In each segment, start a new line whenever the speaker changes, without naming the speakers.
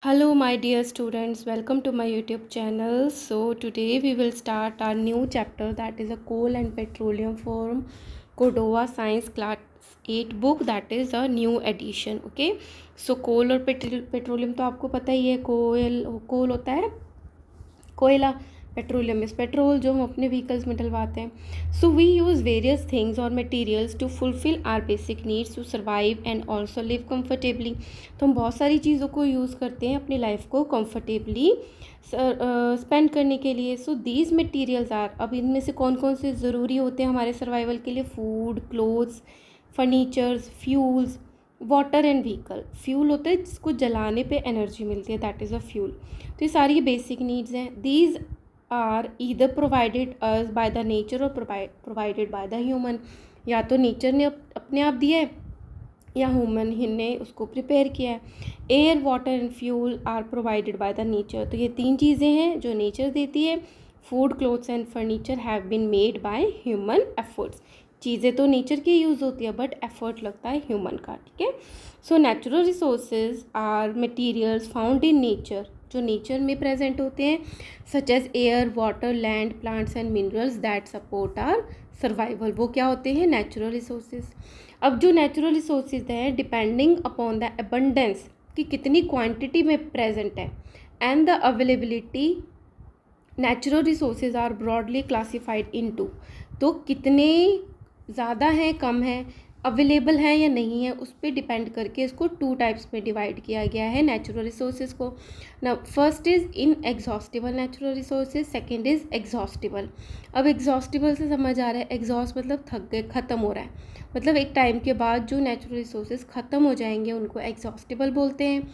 Hello, my dear students. Welcome to my YouTube channel. So, today we will start our new chapter, that is a coal and petroleum from Cordova Science Class 8 book, that is a new edition. Okay, so coal और petroleum तो आपको पता ही है. कोल होता है कोयला, petroleum is petrol जो हम अपने व्हीकल्स में डलवाते हैं. So we use various things और materials to fulfil our basic needs to survive and also live comfortably. तो हम बहुत सारी चीज़ों को यूज़ करते हैं अपनी लाइफ को कम्फर्टेबली स्पेंड करने के लिए. सो दीज मटेरियल्स आर, अब इनमें से कौन कौन से ज़रूरी होते हैं हमारे सर्वाइवल के लिए? Food, clothes, furnitures, fuels, water and vehicle. Fuel होता है जिसको जलाने पे एनर्जी मिलती है, दैट इज़ अ फ्यूल. तो ये सारी बेसिक नीड्स हैं. These are either provided us by the nature और प्रोवाइडेड बाय द ह्यूमन. या तो नेचर ने अपने आप दिया है या ह्यूमन ही ने उसको प्रिपेयर किया है. Air, water and fuel are provided by the nature. तो ये तीन चीज़ें हैं जो नेचर देती है. Food, clothes and furniture have been made by human efforts. चीज़ें तो नेचर की यूज़ होती है बट एफर्ट लगता है ह्यूमन का. ठीक है. So natural resources are materials found in nature, जो नेचर में प्रेजेंट होते हैं, such as air, water, land, plants and minerals that support our survival. वो क्या होते हैं? Natural resources. अब जो नेचुरल रिसोर्सेज हैं डिपेंडिंग अपॉन द अबंडेंस, कि कितनी क्वांटिटी में प्रेजेंट है, and the availability, natural resources are broadly classified into. तो कितने ज़्यादा हैं, कम है, अवेलेबल है या नहीं है, उस पर डिपेंड करके इसको टू टाइप्स में डिवाइड किया गया है नेचुरल रिसोर्सेज को. ना first is in exhaustible natural resources, second is exhaustible. अब एग्जॉस्टिबल से समझ आ रहा है, एग्जॉस्ट मतलब थक गए, ख़त्म हो रहा है, मतलब एक टाइम के बाद जो नेचुरल रिसोर्सेज ख़त्म हो जाएंगे उनको एग्जॉस्टिबल बोलते हैं.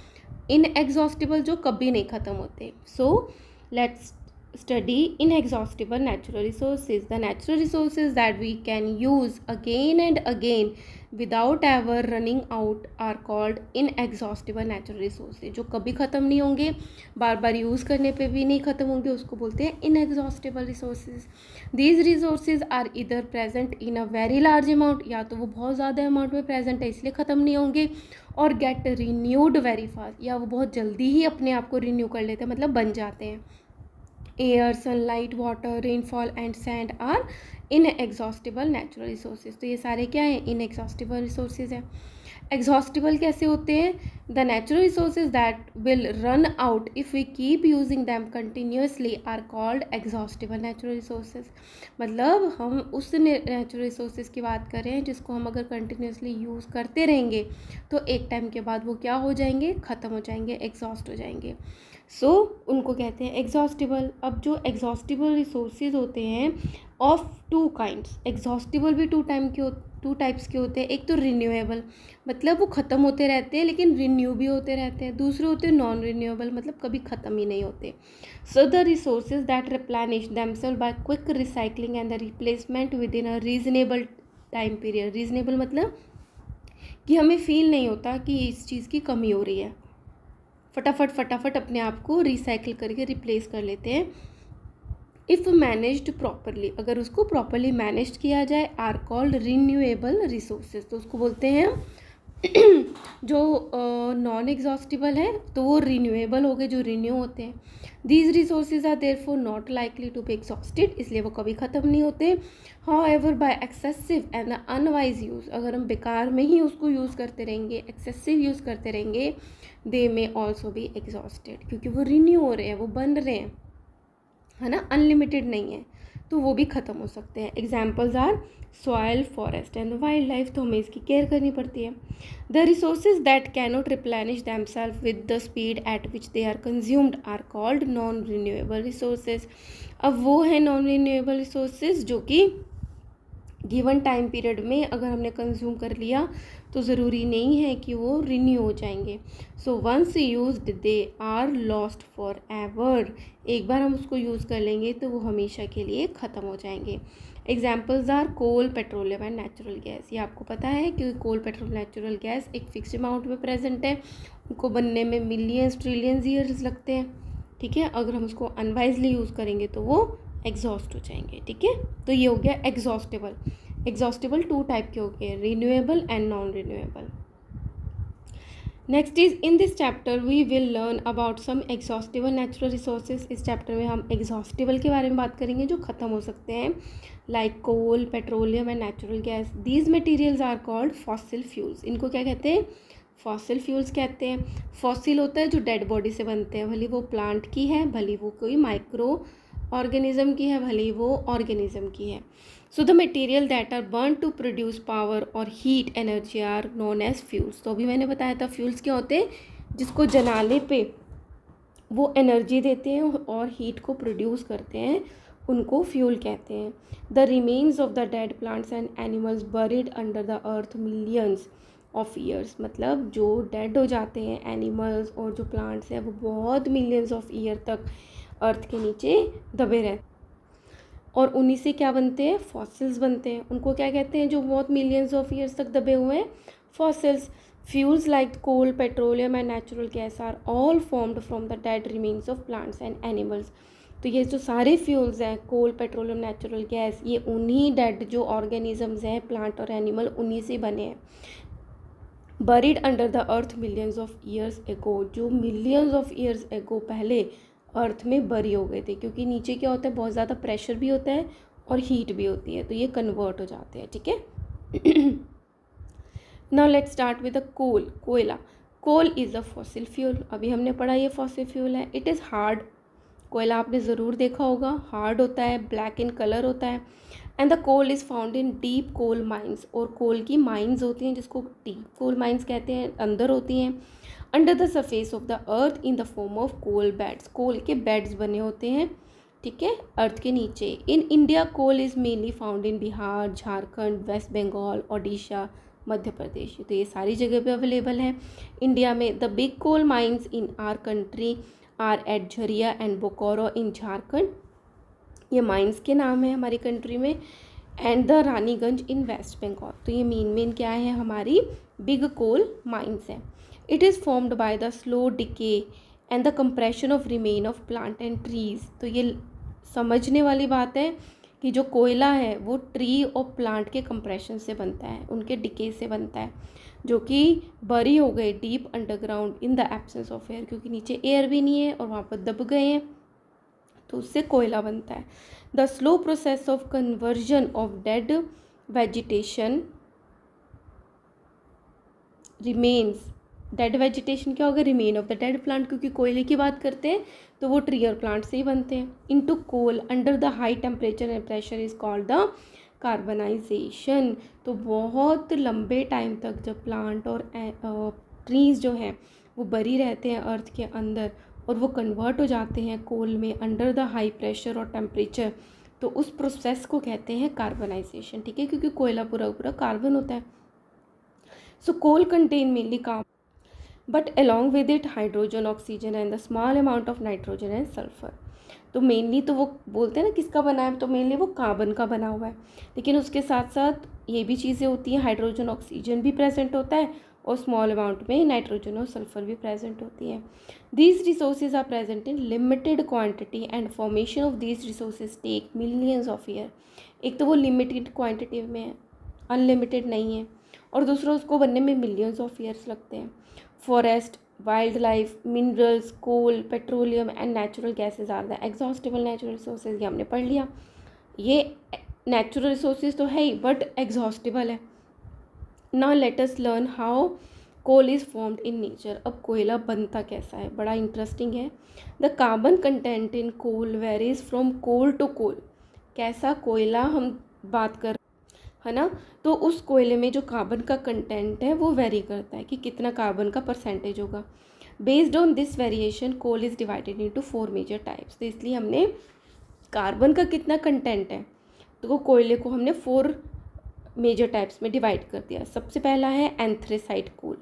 इन एग्जॉस्टिबल जो कभी नहीं ख़त्म होते. So let's study inexhaustible natural resources. The natural resources that we can use again and again without ever running out are called inexhaustible natural resources. जो कभी ख़त्म नहीं होंगे, बार बार यूज़ करने पे भी नहीं ख़त्म होंगे, उसको बोलते हैं inexhaustible resources. These resources are either present in a very large amount, या तो वो बहुत ज़्यादा अमाउंट में प्रेजेंट है इसलिए ख़त्म नहीं होंगे, और गेट renewed very fast, या वो बहुत जल्दी ही अपने आप को रिन्यू कर लेते हैं, मतलब बन जाते हैं. Air, sunlight, water, rainfall and sand are inexhaustible natural resources. तो ये सारे क्या हैं? इनएग्जॉस्टिबल रिसोर्सेज हैं. एग्जॉस्टिबल कैसे होते हैं? The natural resources that will run out if we keep using them continuously are called exhaustible natural resources. मतलब हम उस नेचुरल रिसोर्सेज की बात कर रहे हैं जिसको हम अगर कंटिन्यूसली यूज़ करते रहेंगे तो एक टाइम के बाद वो क्या हो जाएंगे? ख़त्म हो जाएंगे, एग्जॉस्ट हो जाएंगे. सो उनको कहते हैं एग्जॉस्टिबल. अब जो एग्जॉस्टिबल रिसोर्सेज होते हैं ऑफ टू काइंड्स, एग्जॉस्टिबल भी टू टाइप्स के होते हैं. एक तो रिन्यूएबल, मतलब वो ख़त्म होते रहते हैं लेकिन रिन्यू भी होते रहते हैं. दूसरे होते हैं नॉन रिन्यूएबल, मतलब कभी ख़त्म ही नहीं होते. So the resources that replenish themselves by quick recycling and the replacement within a reasonable time period. Reasonable मतलब कि हमें फील नहीं होता कि इस चीज़ की कमी हो रही है, फटाफट अपने आप को रिसाइकिल करके रिप्लेस कर लेते हैं. इफ़ मैनेज्ड प्रॉपरली, अगर उसको प्रॉपरली मैनेज किया जाए, आर कॉल्ड रिन्यूएबल रिसोर्सेज. तो उसको बोलते हैं जो नॉन एग्जॉस्टिबल है तो वो रिन्यूएबल हो गए, जो रिन्यू होते हैं. These resources are therefore not likely to be exhausted, इसलिए वो कभी ख़त्म नहीं होते. However by excessive and unwise use, अगर हम बेकार में ही उसको यूज़ करते रहेंगे, एक्सेसिव यूज़ करते रहेंगे, दे मे ऑल्सो बी एग्जॉस्टेड, क्योंकि वो रिन्यू हो रहे हैं, वो बन रहे हैं, है ना, अनलिमिटेड नहीं है, तो वो भी ख़त्म हो सकते हैं. Examples are soil, forest and wildlife. तो हमें इसकी केयर करनी पड़ती है. The resources that cannot replenish themselves with the speed at which they are consumed are called non renewable resources. अब वो है नॉन रिन्यूएबल रिसोर्सेज जो कि गिवन टाइम पीरियड में अगर हमने कंज्यूम कर लिया तो ज़रूरी नहीं है कि वो रिन्यू हो जाएंगे. So once used they are lost forever. एक बार हम उसको यूज़ कर लेंगे तो वो हमेशा के लिए ख़त्म हो जाएंगे. Examples are coal, petroleum and natural gas. ये आपको पता है कि कोल, पेट्रोल, नेचुरल गैस एक फिक्स अमाउंट में प्रेजेंट है, उनको बनने में मिलियंस ट्रिलियंस ईयर्स लगते हैं. ठीक है. अगर हम उसको अनवाइजली यूज़ करेंगे तो वो एग्जॉस्ट हो जाएंगे. ठीक है. तो ये हो गया एग्जॉस्टेबल. एग्जॉस्टेबल टू टाइप के हो गए, renewable and non renewable. Next is in this chapter we will learn about some exhaustible natural resources. इस चैप्टर में हम एग्जॉस्टिबल के बारे में बात करेंगे जो ख़त्म हो सकते हैं, like coal, petroleum and natural gas. These materials are called fossil fuels. इनको क्या कहते हैं? फॉसिल फ्यूल्स कहते हैं। फॉसिल होता है जो डेड बॉडी से बनते हैं, भले वो प्लांट की है, भले वो कोई माइक्रो ऑर्गेनिज्म की है, भले वो ऑर्गेनिज्म की है। So the material that are burn to produce power और heat energy are known as fuels. तो अभी मैंने बताया था फ्यूल्स क्या होते हैं, जिसको जलाने पे वो एनर्जी देते हैं और हीट को प्रोड्यूस करते हैं, उनको फ्यूल कहते हैं। The remains of the dead plants and animals buried under the earth millions of years. मतलब जो डेड हो जाते हैं एनिमल्स और जो प्लांट्स हैं वो बहुत मिलियंस ऑफ ईयर तक अर्थ के नीचे दबे रहते हैं, और उन्हीं से क्या बनते हैं? फॉसिल्स बनते हैं। उनको क्या कहते हैं जो बहुत मिलियंस ऑफ ईयर्स तक दबे हुए हैं? Fossils. Fuels like coal, petroleum and natural gas are all formed from the dead remains of plants and animals. तो ये जो सारे फ्यूल्स हैं, कोल, पेट्रोलियम, नेचुरल गैस, ये उन्हीं डेड जो ऑर्गेनिजम्स हैं, प्लांट और एनिमल, उन्हीं से बने हैं। Buried under the earth millions of years ago, जो मिलियंस ऑफ ईयर्स एगो पहले अर्थ में बरी हो गए थे, क्योंकि नीचे क्या होता है, बहुत ज़्यादा प्रेशर भी होता है और हीट भी होती है, तो ये कन्वर्ट हो जाते हैं। ठीक है। Now let's start with the coal. कोयला। Coal is a fossil fuel. अभी हमने पढ़ा ये फॉसिल फ्यूल है। It is hard. कोयला आपने ज़रूर देखा होगा, हार्ड होता है, ब्लैक इन कलर होता है। And the coal is found in deep coal mines. और कोल की माइंस होती हैं जिसको डीप कोल माइंस कहते हैं, अंदर होती हैं। Under the surface of the earth in the form of coal beds. Coal के बेड्स बने होते हैं, ठीक है, अर्थ के नीचे। In India coal is mainly found in Bihar, Jharkhand, West Bengal, Odisha, Madhya Pradesh. तो ये सारी जगह पे अवेलेबल है इंडिया में। The big coal mines in our country are at Jharia and Bokaro in Jharkhand. ये माइंस के नाम है हमारी कंट्री में। And the Raniganj in West Bengal. तो ये मेन क्या है, हमारी बिग कोल माइंस है। It is formed by the slow decay and the compression of remain of plant and trees. तो ये समझने वाली बात है कि जो कोयला है वो ट्री और प्लांट के कंप्रेशन से बनता है, उनके डिके से बनता है, जो कि बरी हो गए deep underground in the absence of air, क्योंकि नीचे एयर भी नहीं है और वहाँ पर दब गए हैं, तो उससे कोयला बनता है। The slow process of conversion of dead vegetation remains. Dead vegetation क्या होगा? Remain of the dead plant, क्योंकि कोयले की बात करते हैं तो वो ट्री और प्लांट से ही बनते हैं। Into coal under the high temperature and pressure is called the carbonisation. तो बहुत लंबे टाइम तक जब प्लांट और ट्रीज जो हैं वो बरी रहते हैं अर्थ के अंदर और वो कन्वर्ट हो जाते हैं कोल में अंडर द हाई प्रेशर और टेम्परेचर, तो उस प्रोसेस को कहते हैं कार्बनाइजेशन। ठीक है, क्योंकि कोयला पूरा कार्बन होता है। So coal contain mainly carbon but along with it hydrogen, oxygen and the small amount of nitrogen and sulphur. तो मेनली तो वो बोलते हैं ना किसका बना है, तो मेनली वो कार्बन का बना हुआ है, लेकिन उसके साथ साथ ये भी चीज़ें होती हैं, हाइड्रोजन, ऑक्सीजन भी प्रेजेंट होता है और स्मॉल अमाउंट में नाइट्रोजन और सल्फर भी प्रेजेंट होती है। These resources are present in limited quantity and formation of these resources take millions of year. एक तो वो लिमिटेड क्वान्टिटी में है, अनलिमिटेड नहीं है, और दूसरा उसको बनने में मिलियंस ऑफ ईयर्स लगते हैं। Forest, wild life, minerals, coal, petroleum and natural gases are the exhaustible natural resources. ये हमने पढ़ लिया। ये नेचुरल रिसोर्सेज तो है ही बट एग्जॉस्टिबल है। Now let us learn how coal is formed in nature. अब कोयला बनता कैसा है, बड़ा इंटरेस्टिंग है। The carbon content in coal varies from coal to coal. कैसा कोयला हम बात कर, है ना, तो उस कोयले में जो कार्बन का कंटेंट है वो वेरी करता है कि कितना कार्बन का परसेंटेज होगा। Based on this variation coal is divided into 4 major types. तो इसलिए हमने कार्बन का कितना कंटेंट है तो कोयले को हमने 4 मेजर टाइप्स में डिवाइड कर दिया। सबसे पहला है एंथ्रेसाइट कोल।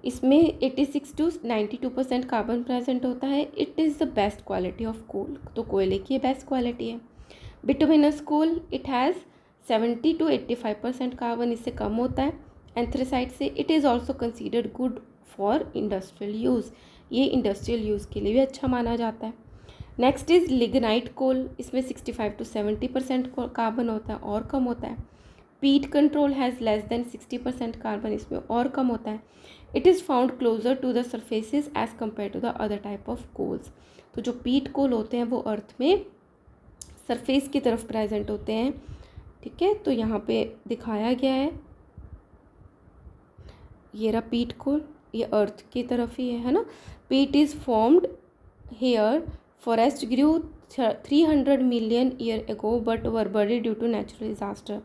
इसमें 86 to 92% कार्बन प्रेजेंट होता है। It is the best quality of coal. तो कोयले की ये बेस्ट क्वालिटी है। Bituminous coal, it has 70 to 85% carbon, इससे कम होता है एंथ्रेसाइट से। It is also considered good for industrial use. ये इंडस्ट्रियल यूज़ के लिए भी अच्छा माना जाता है। Next is lignite coal. इसमें 65 to 70% कार्बन होता है और कम होता है। Peat control has less than 60% carbon, इसमें और कम होता है। It is found closer to the surfaces as compare to the other type of coals. तो जो पीट कोल होते हैं वो अर्थ में सरफेस की तरफ प्रेजेंट होते हैं, ठीक है। तो यहाँ पे दिखाया गया है, ये रहा पीट कोल, ये अर्थ की तरफ ही है ना। Peat is formed here, forest grew 300 million year ago but were buried due to natural disaster.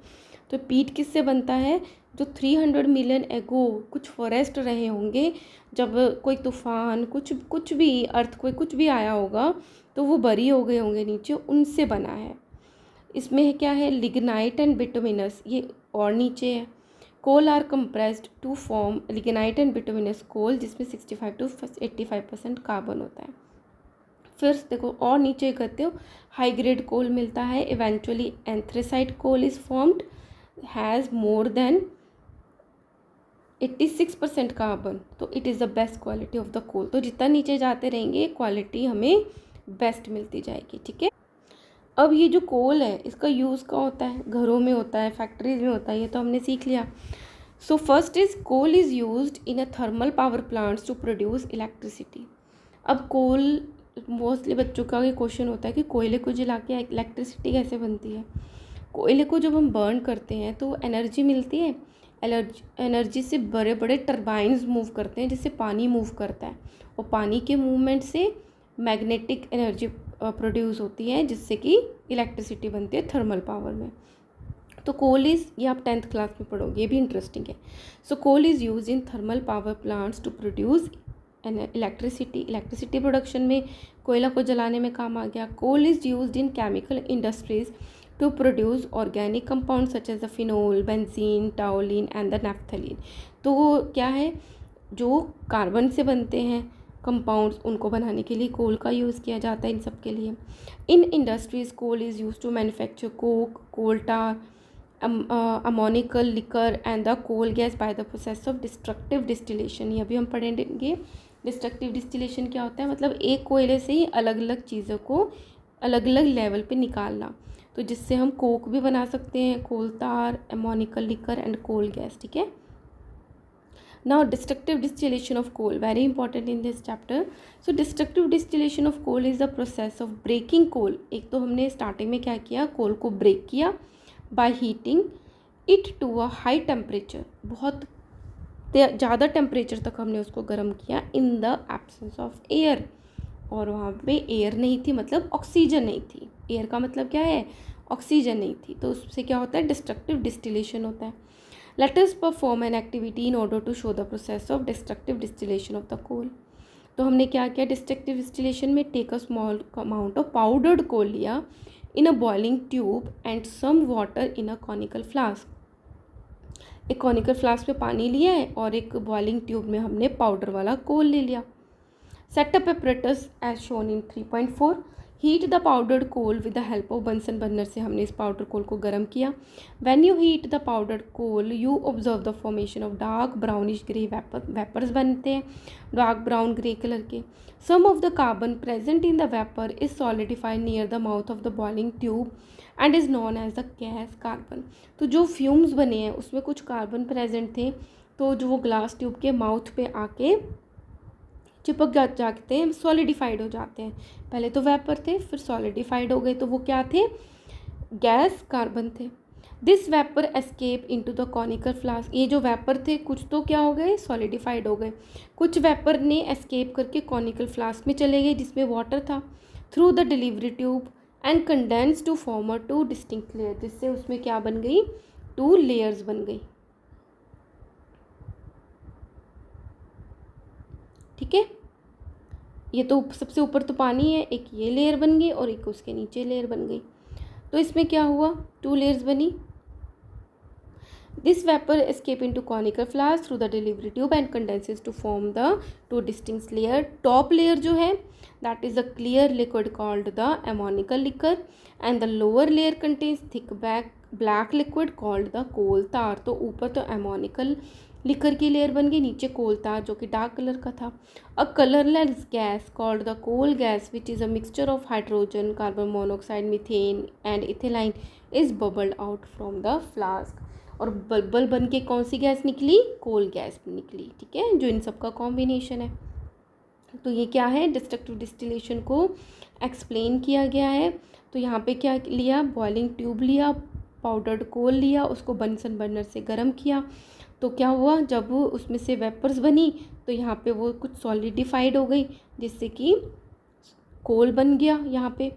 तो पीट किससे बनता है? जो 300 मिलियन एगो कुछ फॉरेस्ट रहे होंगे, जब कोई तूफान कुछ भी अर्थक्वेक कुछ भी आया होगा तो वो बरी हो गए होंगे नीचे, उनसे बना है। इसमें क्या है? लिग्नाइट एंड बिटुमिनस, ये और नीचे है। Coal are compressed to form lignite and bituminous coal, जिसमें 65 to 85% कार्बन होता है। फिर देखो और नीचे कहते हो हाई ग्रेड कोल मिलता है। Eventually anthracite coal is formed, has more than 86% carbon, तो it is the best quality of the coal. तो जितना नीचे जाते रहेंगे क्वालिटी हमें बेस्ट मिलती जाएगी, ठीक है। अब ये जो कोल है इसका यूज़ कहाँ होता है? घरों में होता है, फैक्ट्रीज में होता है, ये तो हमने सीख लिया। So first is coal is used in a thermal power plants to produce electricity. अब कोल मोस्टली बच्चों का ये क्वेश्चन होता है कि कोयले को जला के इलेक्ट्रिसिटी कैसे बनती है। कोयले को जब हम बर्न करते हैं तो एनर्जी मिलती है, एनर्जी से बड़े बड़े टरबाइन्स मूव करते हैं जिससे पानी मूव करता है, और पानी के मूवमेंट से मैग्नेटिक एनर्जी प्रोड्यूस होती है जिससे कि इलेक्ट्रिसिटी बनती है थर्मल पावर में। तो कोल इज़, ये आप 10th क्लास में पढ़ोगे, ये भी इंटरेस्टिंग है। So coal is use in thermal power plants to produce electricity production में कोयला को जलाने में काम आ गया। Coal is used in chemical industries to produce organic compound such as the phenol, benzene, toluene and the naphthalene. तो वो क्या है? जो कार्बन से बनते हैं कंपाउंड्स, उनको बनाने के लिए कोल का यूज़ किया जाता है इन सब के लिए। In industries coal is use to manufacture coke, coal tar, ammoniacal liquor and the coal gas by the process of destructive distillation. ये अभी हम पढ़ेंगे। डिस्ट्रक्टिव डिस्टिलेशन क्या होता है? मतलब एक कोयले से ही अलग अलग चीज़ों को अलग अलग लेवल पे निकालना, तो जिससे हम कोक भी बना सकते हैं, coal tar, ammoniacal liquor and coal gas, ठीक है। Now destructive distillation of coal, very important in this chapter. So destructive distillation of coal is the process of breaking coal. एक तो हमने स्टार्टिंग में क्या किया? कोल को ब्रेक किया by heating it to a high temperature, बहुत ज़्यादा टेम्परेचर तक हमने उसको गर्म किया in the absence of air, और वहाँ पे एयर नहीं थी, मतलब ऑक्सीजन नहीं थी। एयर का मतलब क्या है? ऑक्सीजन नहीं थी, तो उससे क्या होता है? डिस्ट्रक्टिव डिस्टिलेशन होता है। Let us perform an activity in order to show the process of destructive distillation of the coal. तो हमने क्या किया? डिस्ट्रक्टिव डिस्टिलेशन में take a small amount of powdered coal लिया in a boiling tube and some water in a conical flask. एक conical flask में पानी लिया है और एक बॉइलिंग ट्यूब में हमने पाउडर वाला कोल ले लिया। Setup apparatus as shown in 3.4। Heat the powdered coal with the help of Bunsen burner से हमने इस पाउडर कोल को गर्म किया। When you heat the powdered coal you observe the formation of dark brownish grey vapours बनते हैं, dark brown grey colour के। Some of the carbon present in the vapour is solidified near the mouth of the boiling tube and is known as the gas carbon. तो जो fumes बने हैं उसमें कुछ carbon present थे, तो जो वो ग्लास ट्यूब के माउथ पे आके चिपक जाते हैं, सॉलिडिफाइड हो जाते हैं। पहले तो वेपर थे, फिर सॉलिडिफाइड हो गए, तो वो क्या थे? गैस कार्बन थे। This vapour escape into the conical flask. ये जो वेपर थे कुछ तो क्या हो गए? सॉलिडिफाइड हो गए। कुछ वेपर ने एस्केप करके कॉनिकल फ्लास्क में चले गए जिसमें वाटर था, through the delivery tube and condense to form a 2 distinct layer, जिससे उसमें क्या बन गई? 2 लेयर्स बन गई, ठीक है। ये तो सबसे ऊपर तो पानी है, एक ये लेयर बन गई और एक उसके नीचे लेयर बन गई। तो इसमें क्या हुआ? 2 लेयर्स बनी। This vapour escape into conical flask through the delivery tube and condenses to form the 2 distinct layer. Top layer जो है that is the clear liquid called the ammoniacal liquor and the lower layer contains thick black liquid called the coal tar. तो ऊपर तो ammoniacal liquor की layer बन गई, नीचे कोल तार जो कि डार्क कलर का था। A colourless gas called the coal gas which is a mixture of hydrogen, carbon monoxide, methane and ethylene is bubbled out from the flask. और बबल बन के कौन सी गैस निकली, कोल गैस निकली, ठीक है, जो इन सब का कॉम्बिनेशन है। तो ये क्या है, डिस्ट्रक्टिव डिस्टिलेशन को एक्सप्लेन किया गया है। तो यहाँ पे क्या लिया, बॉइलिंग ट्यूब लिया, पाउडर्ड कोल लिया, उसको बंसन बर्नर से गर्म किया। तो क्या हुआ, जब उसमें से वेपर्स बनी तो यहाँ पे वो कुछ सॉलिडिफाइड हो गई, जिससे कि कोल बन गया यहाँ पे।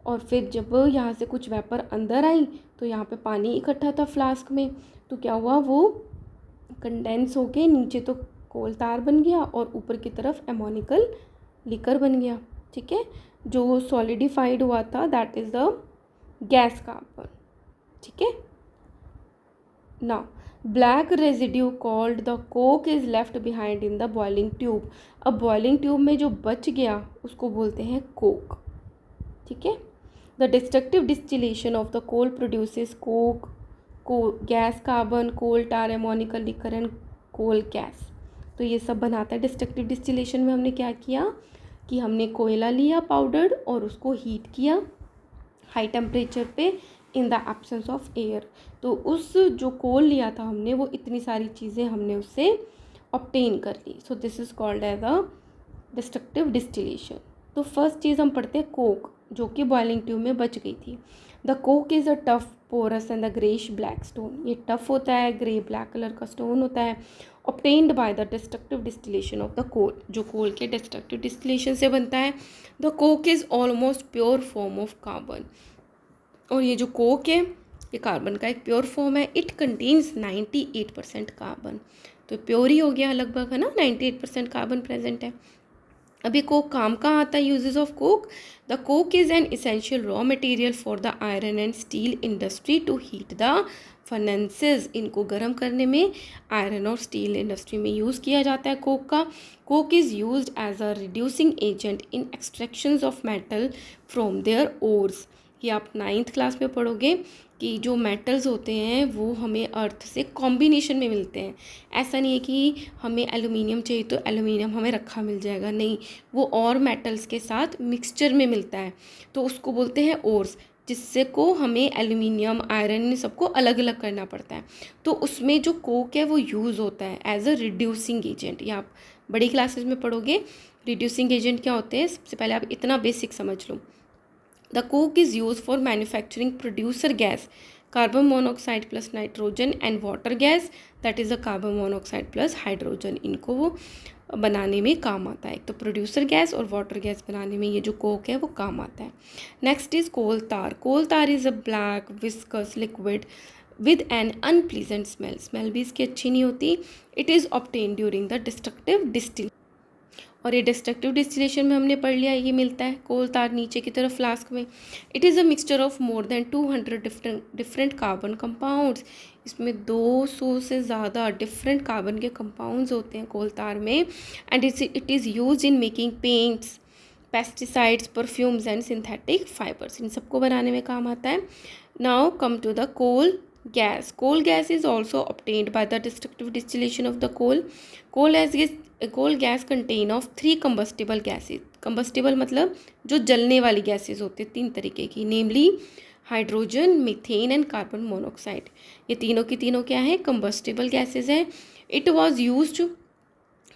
और फिर जब यहाँ से कुछ वेपर अंदर आई तो यहाँ पे पानी इकट्ठा था फ्लास्क में, तो क्या हुआ, वो कंडेंस होके नीचे तो कोल तार बन गया और ऊपर की तरफ एमोनिकल लिकर बन गया, ठीक है। जो सॉलिडिफाइड हुआ था that is the gas carbon, ठीक है। Now black residue called the coke is left behind in the boiling tube. अब बॉइलिंग ट्यूब में जो बच गया उसको बोलते हैं कोक, ठीक है। The destructive distillation of the coal produces coke, gas carbon, coal tar, ammoniacal liquor and coal gas. तो ये सब बनाता है। डिस्ट्रक्टिव डिस्टिलेशन में हमने क्या किया कि हमने कोयला लिया पाउडर्ड और उसको हीट किया हाई टेम्परेचर पे in the absence of air. तो उस जो कोल लिया था हमने, वो इतनी सारी चीज़ें हमने उससे ऑब्टेन कर ली। So this is called as a destructive distillation. तो फर्स्ट चीज़ हम पढ़ते हैं कोक, जो कि बॉइलिंग ट्यूब में बच गई थी। The coke is a tough porous and the greyish black stone. ये टफ होता है, ग्रे ब्लैक कलर का स्टोन होता है, obtained by the destructive distillation of the कोल, जो कोल के डिस्ट्रक्टिव डिस्टिलेशन से बनता है। The coke is almost pure form of carbon. और ये जो कोक है ये कार्बन का एक प्योर फॉर्म है। It contains 98% carbon. तो प्योर ही हो गया लगभग, है ना, 98% कार्बन प्रेजेंट है। अभी कोक काम कहाँ आता है, uses of coke. The coke is an essential raw material for the iron and steel industry to heat the furnaces. इनको गर्म करने में आयरन और स्टील इंडस्ट्री में यूज़ किया जाता है कोक का। Coke is used as a reducing agent in extractions of metal from their ores. ये आप 9th क्लास में पढ़ोगे कि जो मेटल्स होते हैं वो हमें अर्थ से कॉम्बिनेशन में मिलते हैं। ऐसा नहीं है कि हमें एल्युमिनियम चाहिए तो एल्युमिनियम हमें रखा मिल जाएगा, नहीं, वो और मेटल्स के साथ मिक्सचर में मिलता है, तो उसको बोलते हैं ओर्स, जिससे को हमें एल्युमिनियम, आयरन, इन सबको अलग अलग करना पड़ता है। तो उसमें जो कोक है वो यूज़ होता है एज अ रिड्यूसिंग एजेंट। ये आप बड़ी क्लासेस में पढ़ोगे रिड्यूसिंग एजेंट क्या होते हैं। सबसे पहले आप इतना बेसिक समझ लो। The coke is used for manufacturing producer gas, carbon monoxide plus nitrogen, and water gas, that is a carbon monoxide plus hydrogen. इनको वो बनाने में काम आता है। तो प्रोड्यूसर गैस और वाटर गैस बनाने में ये जो कोक है वो काम आता है। Next is coal tar. Coal tar is a black viscous liquid with an unpleasant smell. Smell भी इसकी अच्छी नहीं होती। It is obtain during the destructive distil. और ये डिस्ट्रक्टिव डिस्टिलेशन में हमने पढ़ लिया, ये मिलता है कोल तार नीचे की तरफ फ्लास्क में। It is a mixture of more than 200 different carbon compounds. इसमें 200 से ज़्यादा डिफरेंट कार्बन के कंपाउंड्स होते हैं कोल तार में। And it is use in making paints, pesticides, perfumes and synthetic fibres. इन सबको बनाने में काम आता है। Now come to the coal gas. Coal gas is also obtained by the destructive distillation of the coal. Coal gas contain of 3 combustible gases. Combustible मतलब जो जलने वाली गैसेज होते हैं 3 तरीके की, namely hydrogen, methane and carbon monoxide. ये तीनों की तीनों क्या है, कंबस्टिबल गैसेज हैं। It was used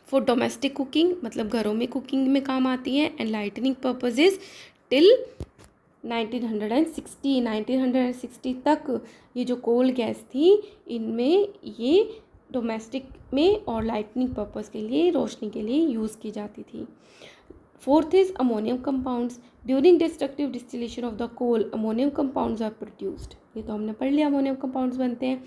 for domestic cooking, मतलब घरों में कुकिंग में काम आती है, एंड लाइटनिंग पर्पजेज टिल 1960 तक ये जो कोल गैस थी इनमें ये डोमेस्टिक में और लाइटनिंग पर्पस के लिए, रोशनी के लिए यूज़ की जाती थी। Fourth is ammonium compounds. During destructive distillation of the coal ammonium compounds are produced. ये तो हमने पढ़ लिया, अमोनियम कंपाउंड्स बनते हैं।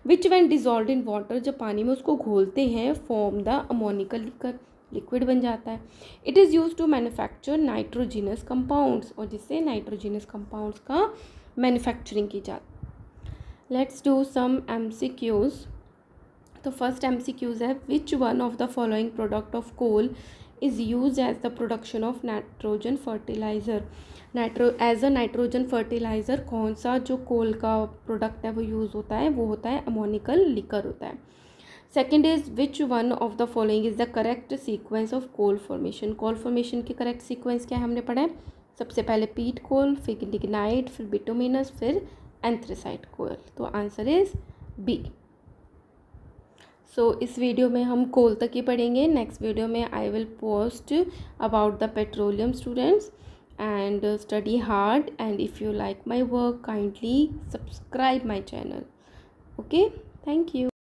Which when dissolved in water, जब पानी में उसको घोलते हैं, form the ammoniacal liquid, liquid बन जाता है। It is use to manufacture nitrogenous compounds, और जिससे नाइट्रोजिनस कंपाउंड्स का मैन्युफैक्चरिंग की जाती। Let's do some MCQs। तो फर्स्ट MCQs है, विच one of the following product of coal is use as the production of nitrogen fertiliser. As a nitrogen fertiliser कौन सा जो कोल का प्रोडक्ट है वो यूज़ होता है, वो होता है अमोनिकल लिकर होता है। Second is which one of the following is the correct sequence of coal formation. Coal formation की करेक्ट सीक्वेंस क्या है हमने पढ़ा है, सबसे पहले पीट कोल, फिर लिग्नाइट, फिर बिटुमिनस, फिर एंथ्रेसाइट कोल। तो आंसर इज बी। सो इस वीडियो में हम कोल तक ही पढ़ेंगे. नेक्स्ट वीडियो में I will post about the petroleum students. And study hard, and if you like my work, kindly subscribe my channel. Okay, thank you.